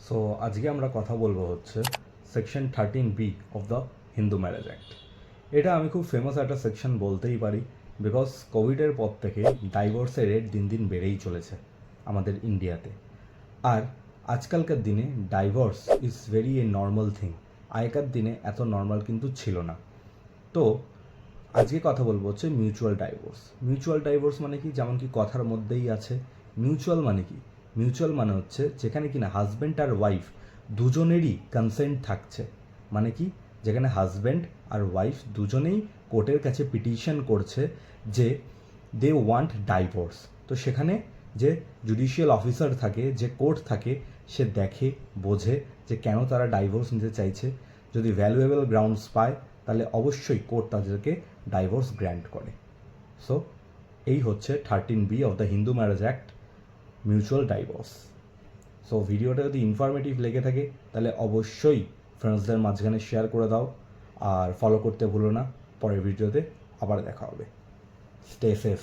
So আজকে আমরা কথা বলবো হচ্ছে section 13B of the Hindu marriage act. এটা আমি খুব ফেমাস একটা সেকশন বলতেই পারি, বিকজ কোভিডের পর থেকে ডাইভোর্সের রেট দিন দিন বেড়েই চলেছে আমাদের ইন্ডিয়াতে। আর আজকালকার দিনে divorce is very a normal thing. আগেকার দিনে এত নর্মাল কিন্তু ছিল না। তো আজকে কথা বলবো হচ্ছে মিউচুয়াল ডাইভোর্স। মিউচুয়াল ডাইভোর্স মানে কি, যেমন কি কথার মধ্যেই আছে। মিউচুয়াল মানে কি? মিউচুয়াল মানে হচ্ছে যেখানে কিনা হাজব্যান্ড আর ওয়াইফ দুজনেরই কনসেন্ট থাকছে। মানে কি, যেখানে হাজব্যান্ড আর ওয়াইফ দুজনেই কোর্টের কাছে পিটিশন করছে যে দে ওয়ান্ট ডাইভোর্স। তো সেখানে যে জুডিশিয়াল অফিসার থাকে, যে কোর্ট থাকে, সে দেখে বোঝে যে কেন তারা ডাইভোর্স নিতে চাইছে। যদি ভ্যালুয়েবল গ্রাউন্ডস পায় তাহলে অবশ্যই কোর্ট তাদেরকে ডাইভোর্স গ্র্যান্ট করে। সো এই হচ্ছে 13B of the Hindu marriage act, mutual divorce. So ভিডিওটা যদি ইনফরমেটিভ লেগে থাকে তাহলে অবশ্যই ফ্রেন্ডসদের মাঝখানে শেয়ার করে দাও, আর ফলো করতে ভুলো না। পরের ভিডিওতে আবার দেখা হবে। Stay safe.